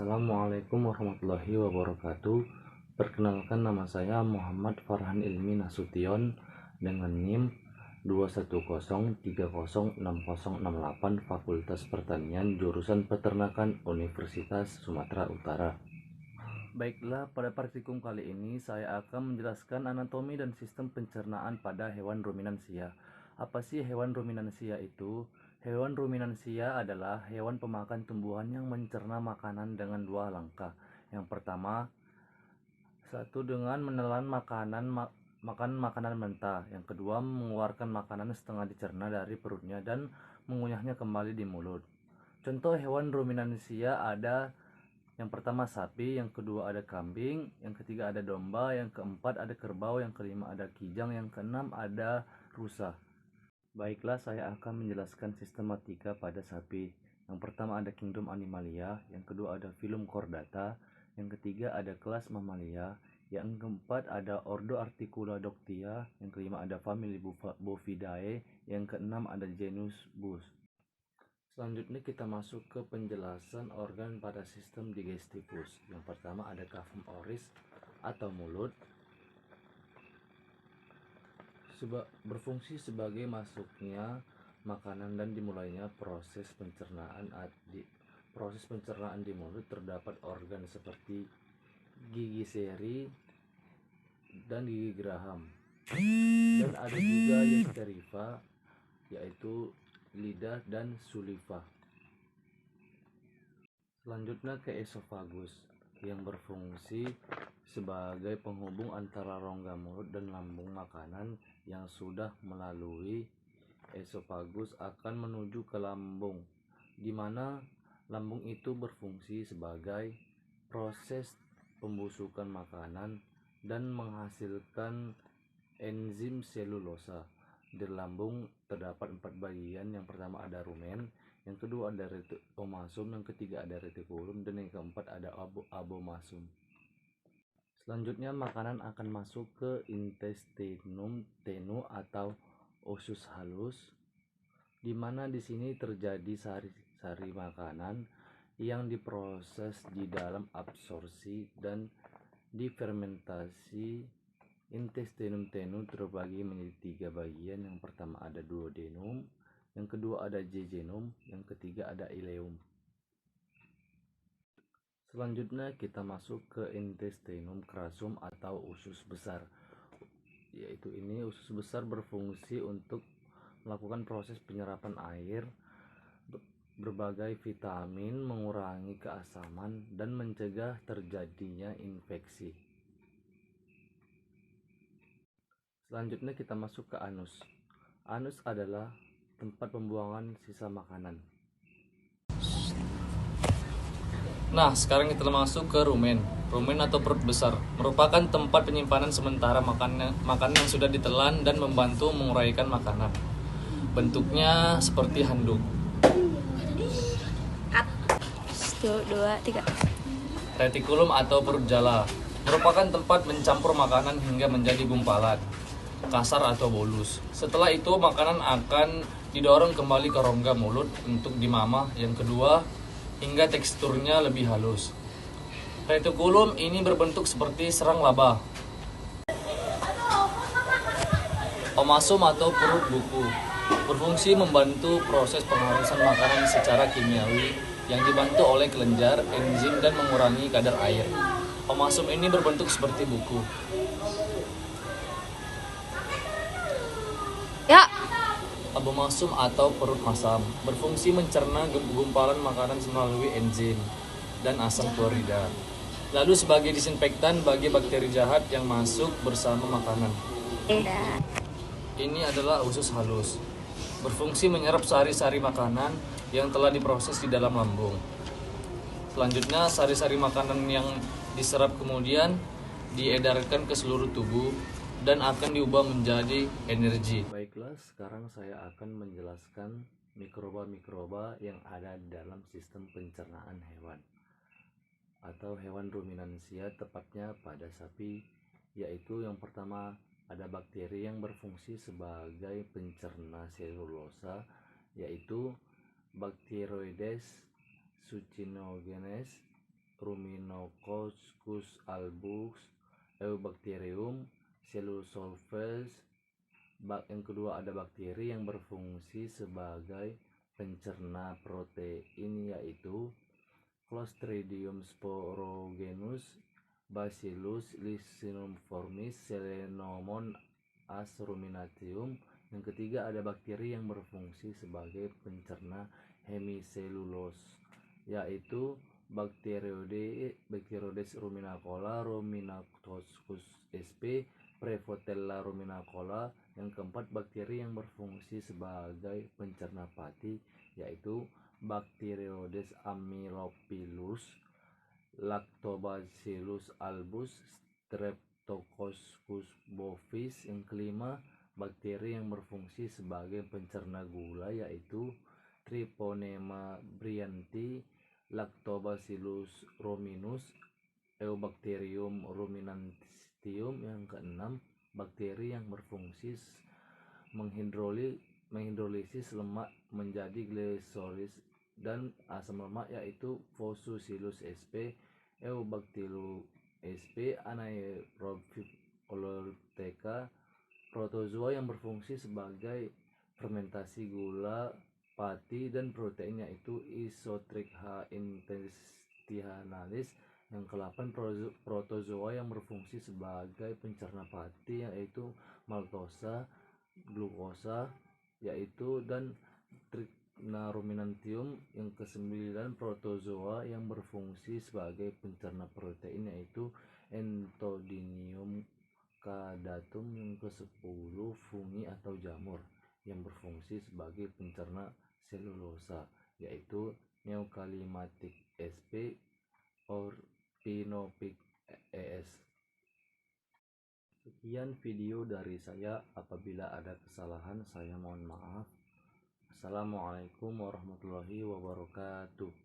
Assalamualaikum warahmatullahi wabarakatuh. Perkenalkan, nama saya Muhammad Farhan Ilmi Nasution dengan NIM 210306068 Fakultas Pertanian jurusan Peternakan Universitas Sumatera Utara. Baiklah, pada praktikum kali ini saya akan menjelaskan anatomi dan sistem pencernaan pada hewan ruminansia. Apa sih hewan ruminansia itu? Hewan ruminansia adalah hewan pemakan tumbuhan yang mencerna makanan dengan dua langkah. Yang pertama, satu dengan menelan makan makanan mentah. Yang kedua, mengeluarkan makanan setengah dicerna dari perutnya dan mengunyahnya kembali di mulut. Contoh hewan ruminansia ada: yang pertama sapi, yang kedua ada kambing, yang ketiga ada domba, yang keempat ada kerbau, yang kelima ada kijang, yang keenam ada rusa. Baiklah, saya akan menjelaskan sistematika pada sapi. Yang pertama ada kingdom Animalia, yang kedua ada filum Chordata, yang ketiga ada kelas Mammalia, yang keempat ada ordo Articulodoctia, yang kelima ada famili Bovidae, yang keenam ada genus Bus. Selanjutnya kita masuk ke penjelasan organ pada sistem digestivus. Yang pertama ada cavum oris atau mulut, berfungsi sebagai masuknya makanan dan dimulainya proses pencernaan. Proses pencernaan di mulut terdapat organ seperti gigi seri dan gigi geraham, dan ada juga Yesterifa, yaitu lidah dan suliva. Selanjutnya ke esofagus, yang berfungsi sebagai penghubung antara rongga mulut dan lambung. Makanan yang sudah melalui esofagus akan menuju ke lambung, di mana lambung itu berfungsi sebagai proses pembusukan makanan dan menghasilkan enzim selulosa. Di lambung terdapat 4 bagian. Yang pertama ada rumen, yang kedua ada omasum, yang ketiga ada retikulum, dan yang keempat ada abomasum. Selanjutnya makanan akan masuk ke intestinum tenu atau usus halus, di mana di sini terjadi sari makanan yang diproses di dalam absorpsi dan difermentasi. Intestinum tenu terbagi menjadi 3 bagian. Yang pertama ada duodenum, yang kedua ada jejunum, yang ketiga ada ileum. Selanjutnya kita masuk ke intestinum crassum atau usus besar, yaitu ini usus besar berfungsi untuk melakukan proses penyerapan air, berbagai vitamin, mengurangi keasaman, dan mencegah terjadinya infeksi. Selanjutnya kita masuk ke anus. Anus adalah tempat pembuangan sisa makanan. Nah, sekarang kita masuk ke rumen. Rumen atau perut besar merupakan tempat penyimpanan sementara makanan yang sudah ditelan dan membantu menguraikan makanan. Bentuknya seperti handuk. 1, 2, 3. Retikulum atau perut jala merupakan tempat mencampur makanan hingga menjadi gumpalan kasar atau bolus. Setelah itu makanan akan didorong kembali ke rongga mulut untuk dimamah yang kedua hingga teksturnya lebih halus. Retikulum ini berbentuk seperti serang laba. Omasum atau perut buku berfungsi membantu proses penghalusan makanan secara kimiawi yang dibantu oleh kelenjar, enzim, dan mengurangi kadar air. Omasum ini berbentuk seperti buku. Ya. Abomasum atau perut masam berfungsi mencerna gumpalan makanan melalui enzim dan asam klorida, lalu sebagai disinfektan bagi bakteri jahat yang masuk bersama makanan. Ini adalah usus halus, berfungsi menyerap sari-sari makanan yang telah diproses di dalam lambung. Selanjutnya sari-sari makanan yang diserap kemudian diedarkan ke seluruh tubuh dan akan diubah menjadi energi. Baiklah, sekarang saya akan menjelaskan mikroba-mikroba yang ada dalam sistem pencernaan hewan atau hewan ruminansia, tepatnya pada sapi, yaitu yang pertama ada bakteri yang berfungsi sebagai pencerna selulosa, yaitu Bacteroides succinogenes Ruminococcus albus, Eubacterium cellulophilus. Yang kedua ada bakteri yang berfungsi sebagai pencerna protein, yaitu Clostridium sporogenus, Bacillus licheniformis, Selenomon as ruminatium. Yang ketiga ada bakteri yang berfungsi sebagai pencerna hemiselulose, yaitu Bacteroides ruminicola, Ruminococcus sp, Prevotella ruminicola. Yang keempat bakteri yang berfungsi sebagai pencerna pati, yaitu Bacteroides amylophilus, Lactobacillus albus, Streptococcus bovis. Yang kelima bakteri yang berfungsi sebagai pencerna gula, yaitu Treponema brianti, Lactobacillus ruminus, Eubacterium ruminantium. Yang keenam bakteri yang berfungsi menghidrolisis lemak menjadi glycolysis dan asam lemak, yaitu Phocosilus sp, Eubacillus sp, anaerobic oleoteca. Protozoa yang berfungsi sebagai fermentasi gula, pati, dan protein, yaitu Isotricha intestinalis. Yang ke-8 protozoa yang berfungsi sebagai pencerna pati, yaitu maltosa, glukosa, yaitu dan Trichina ruminantium. Yang ke-9 protozoa yang berfungsi sebagai pencerna protein, yaitu Entodymium caudatum. Yang ke-10 fungi atau jamur yang berfungsi sebagai pencerna selulosa, yaitu Neocalymatic sp, Orpinophic es. Sekian video dari saya. Apabila ada kesalahan saya mohon maaf. Assalamualaikum warahmatullahi wabarakatuh.